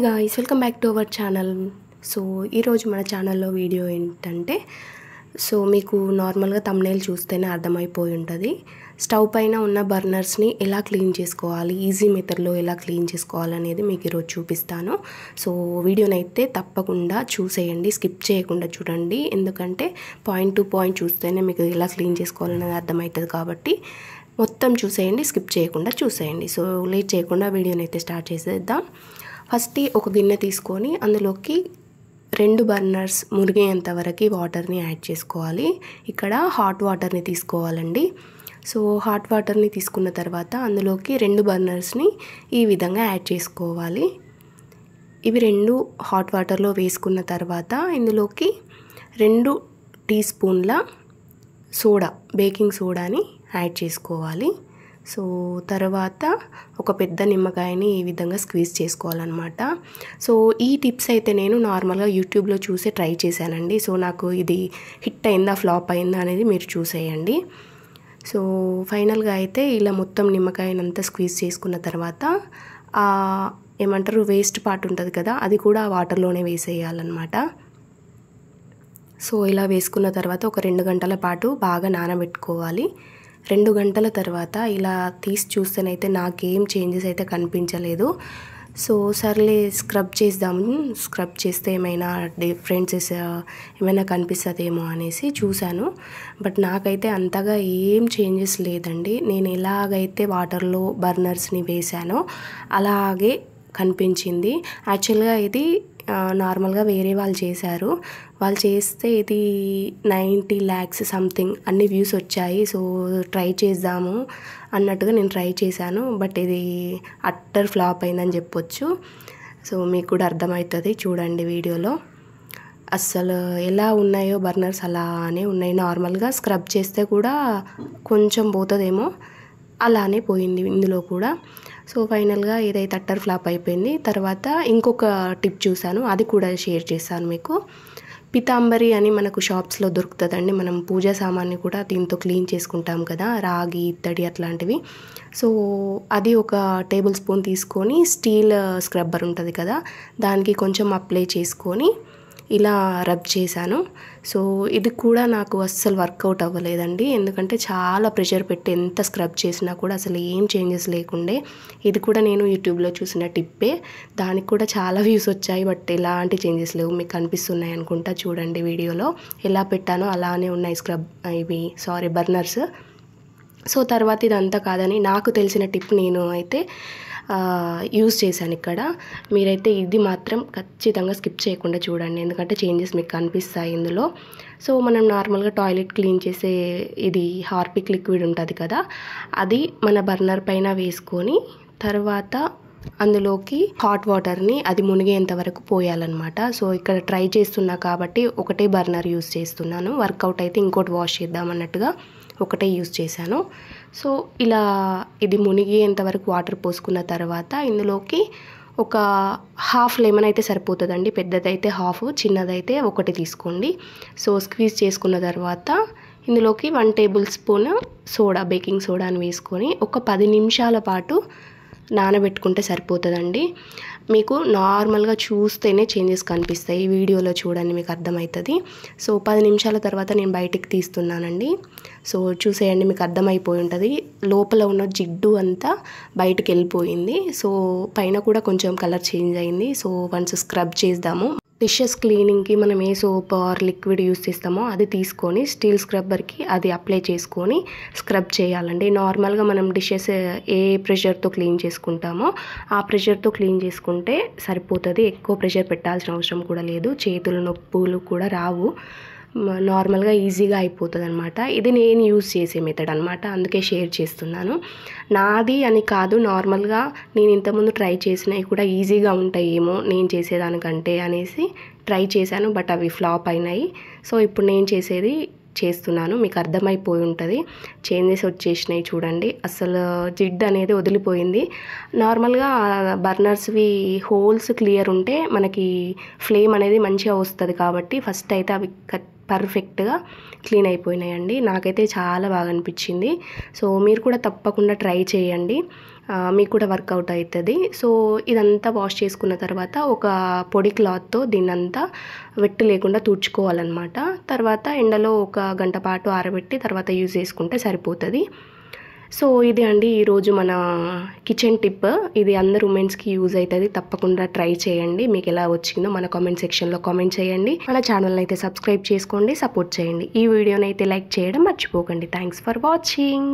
Guys, welcome back to our channel. So ఈరోజు మన ఛానల్లో వీడియో ఏంటంటే, మీకు నార్మల్గా థంబ్నెయిల్ చూస్తేనే అర్థమైపోయి ఉంటుంది. స్టవ్ పైన ఉన్న బర్నర్స్ని ఎలా క్లీన్ చేసుకోవాలి, ఈజీ మెథడ్లో ఎలా క్లీన్ చేసుకోవాలనేది మీకు ఈరోజు చూపిస్తాను. సో వీడియోని అయితే తప్పకుండా చూసేయండి, స్కిప్ చేయకుండా చూడండి. ఎందుకంటే పాయింట్ టు పాయింట్ చూస్తేనే మీకు ఎలా క్లీన్ చేసుకోవాలనేది అర్థమవుతుంది. కాబట్టి మొత్తం చూసేయండి, స్కిప్ చేయకుండా చూసేయండి. సో లేట్ చేయకుండా వీడియోని అయితే స్టార్ట్ చేసేద్దాం. ఫస్ట్ ఒక గిన్నె తీసుకొని అందులోకి 2 బర్నర్స్ మురిగేంత వరకు వాటర్ని యాడ్ చేసుకోవాలి. ఇక్కడ హాట్ వాటర్ని తీసుకోవాలండి. సో హాట్ వాటర్ని తీసుకున్న తర్వాత అందులోకి 2 బర్నర్స్ని ఈ విధంగా యాడ్ చేసుకోవాలి. ఇవి 2 హాట్ వాటర్లో వేసుకున్న తర్వాత ఇందులోకి 2 టీ స్పూన్ల సోడా, బేకింగ్ సోడాని యాడ్ చేసుకోవాలి. సో తర్వాత ఒక పెద్ద నిమ్మకాయని ఈ విధంగా స్క్వీజ్ చేసుకోవాలన్నమాట. సో ఈ టిప్స్ అయితే నేను నార్మల్గా యూట్యూబ్లో చూసి ట్రై చేశానండి. సో నాకు ఇది హిట్ అయిందా ఫ్లాప్ అయిందా అనేది మీరు చూసేయండి. సో ఫైనల్గా అయితే ఇలా మొత్తం నిమ్మకాయనంతా స్క్వీజ్ చేసుకున్న తర్వాత ఏమంటారు వేస్ట్ పార్ట్ ఉంటుంది కదా, అది కూడా వాటర్లోనే వేసేయాలన్నమాట. సో ఇలా వేసుకున్న తర్వాత ఒక 2 గంటల పాటు బాగా నానబెట్టుకోవాలి. 2 గంటల తర్వాత ఇలా తీసి చూస్తేనైతే నాకేం చేంజెస్ అయితే కనిపించలేదు. సో సర్లే స్క్రబ్ చేద్దాము, స్క్రబ్ చేస్తే ఏమైనా డిఫరెన్సెస్ ఏమైనా కనిపిస్తుందేమో అనేసి చూశాను. బట్ నాకైతే అంతగా ఏం చేంజెస్ లేదండి. నేను ఎలాగైతే వాటర్లో బర్నర్స్ని వేసానో అలాగే కనిపించింది. యాక్చువల్గా ఇది నార్మల్గా వేరే వాళ్ళు చేశారు. వాళ్ళు చేస్తే ఇది 90 lakhs సంథింగ్ అన్ని వ్యూస్ వచ్చాయి. సో ట్రై చేద్దాము అన్నట్టుగా నేను ట్రై చేశాను. బట్ ఇది అట్టర్ ఫ్లాప్ అయిందని చెప్పొచ్చు. సో మీకు కూడా అర్థమవుతుంది చూడండి వీడియోలో. అస్సలు ఎలా ఉన్నాయో బర్నర్స్ అలానే ఉన్నాయి. నార్మల్గా స్క్రబ్ చేస్తే కూడా కొంచెం పోతుందేమో, అలానే పోయింది ఇందులో కూడా. సో ఫైనల్గా ఏదైతే అట్టర్ ఫ్లాప్ అయిపోయింది. తర్వాత ఇంకొక టిప్ చూశాను, అది కూడా షేర్ చేశాను మీకు. పితాంబరి అని మనకు షాప్స్లో దొరుకుతుందండి. మనం పూజా సామాన్ని కూడా దీంతో క్లీన్ చేసుకుంటాం కదా, రాగి, ఇత్తడి అట్లాంటివి. సో అది ఒక టేబుల్ స్పూన్ తీసుకొని స్టీల్ స్క్రబ్బర్ ఉంటుంది కదా, దానికి కొంచెం అప్లై చేసుకొని ఇలా రబ్ చేశాను. సో ఇది కూడా నాకు అస్సలు వర్కౌట్ అవ్వలేదండి. ఎందుకంటే చాలా ప్రెషర్ పెట్టి ఎంత స్క్రబ్ చేసినా కూడా అసలు ఏం చేంజెస్ లేకుండే. ఇది కూడా నేను యూట్యూబ్లో చూసిన టిప్పే, దానికి కూడా చాలా వ్యూస్ వచ్చాయి. బట్ ఎలాంటి చేంజెస్ లేవు, మీకు కనిపిస్తున్నాయి అనుకుంటా. చూడండి వీడియోలో ఎలా పెట్టానో అలానే ఉన్నాయి బర్నర్స్. సో తర్వాత ఇదంతా కాదని నాకు తెలిసిన టిప్ నేను అయితే యూజ్ చేశాను ఇక్కడ. మీరైతే ఇది మాత్రం ఖచ్చితంగా స్కిప్ చేయకుండా చూడండి, ఎందుకంటే చేంజెస్ మీకు కనిపిస్తాయి ఇందులో. సో మనం నార్మల్గా టాయిలెట్ క్లీన్ చేసే ఇది హార్పిక్ లిక్విడ్ ఉంటుంది కదా, అది మన బర్నర్ పైన వేసుకొని తర్వాత అందులోకి హాట్ వాటర్ని అది మునిగేంత వరకు పోయాలన్నమాట. సో ఇక్కడ ట్రై చేస్తున్నా కాబట్టి ఒకటే బర్నర్ యూజ్ చేస్తున్నాను. వర్కౌట్ అయితే ఇంకోటి వాష్ చేద్దాం అన్నట్టుగా ఒకటే యూజ్ చేశాను. సో ఇలా ఇది మునిగేంత వరకు వాటర్ పోసుకున్న తర్వాత ఇందులోకి ఒక హాఫ్ లెమన్ అయితే సరిపోతుందండి. పెద్దదైతే హాఫ్, చిన్నదైతే 1 తీసుకోండి. సో స్క్వీజ్ చేసుకున్న తర్వాత ఇందులోకి 1 టేబుల్ స్పూన్ సోడా, బేకింగ్ సోడాని వేసుకొని ఒక 10 నిమిషాల పాటు నానబెట్టుకుంటే సరిపోతుందండి. మీకు నార్మల్గా చూస్తేనే చేంజెస్ కనిపిస్తాయి. ఈ వీడియోలో చూడండి, మీకు అర్థమవుతుంది. సో 10 నిమిషాల తర్వాత నేను బయటికి తీస్తున్నానండి. సో చూసేయండి, మీకు అర్థమైపోయి ఉంటుంది. లోపల ఉన్న జిడ్డు అంతా బయటికి వెళ్ళిపోయింది. సో పైన కూడా కొంచెం కలర్ చేంజ్ అయింది. సో వన్స్ స్క్రబ్ చేద్దాము. డిషెస్ క్లీనింగ్కి మనం ఏ సోప్ ఆర్ లిక్విడ్ యూస్ చేస్తామో అది తీసుకొని స్టీల్ స్క్రబ్బర్కి అది అప్లై చేసుకొని స్క్రబ్ చేయాలండి. నార్మల్గా మనం డిషెస్ ఏ ప్రెషర్తో క్లీన్ చేసుకుంటామో ఆ ప్రెషర్తో క్లీన్ చేసుకుంటే సరిపోతుంది. ఎక్కువ ప్రెషర్ పెట్టాల్సిన అవసరం కూడా లేదు. చేతుల నొప్పులు కూడా రావు. నార్మల్గా ఈజీగా అయిపోతుంది అనమాట. ఇది నేను యూజ్ చేసే మెథడ్ అనమాట, అందుకే షేర్ చేస్తున్నాను. నాది అని కాదు, నార్మల్గా నేను ఇంతకుముందు ట్రై చేసినవి కూడా ఈజీగా ఉంటాయేమో నేను చేసేదానికంటే అనేసి ట్రై చేశాను. బట్ అవి ఫ్లాప్ అయినాయి. సో ఇప్పుడు నేను చేస్తున్నాను, మీకు అర్థమైపోయి ఉంటుంది. చేంజెస్ వచ్చేసినాయి చూడండి. అసలు జిడ్ అనేది వదిలిపోయింది. నార్మల్గా బర్నర్స్వి హోల్స్ క్లియర్ ఉంటే మనకి ఫ్లేమ్ అనేది మంచిగా వస్తుంది. కాబట్టి ఫస్ట్ అయితే అవి పర్ఫెక్ట్గా క్లీన్ అయిపోయినాయండి. నాకైతే చాలా బాగా అనిపించింది. సో మీరు కూడా తప్పకుండా ట్రై చేయండి. మీకు కూడా వర్కౌట్ అవుతుంది. సో ఇదంతా వాష్ చేసుకున్న తర్వాత ఒక పొడి క్లాత్తో దీన్నంతా వెట్టు లేకుండా తుడుచుకోవాలన్నమాట. తర్వాత ఎండలో ఒక గంట పాటు ఆరబెట్టి తర్వాత యూజ్ చేసుకుంటే సరిపోతుంది. సో ఇది అండి ఈరోజు మన కిచెన్ టిప్. ఇది అందరు ఉమెన్స్కి యూజ్ అవుతుంది. తప్పకుండా ట్రై చేయండి. మీకు ఎలా వచ్చిందో మన కామెంట్ సెక్షన్లో కామెంట్ చేయండి. మన ఛానల్ని అయితే సబ్స్క్రైబ్ చేసుకోండి, సపోర్ట్ చేయండి. ఈ వీడియోని అయితే లైక్ చేయడం మర్చిపోకండి. Thanks for watching.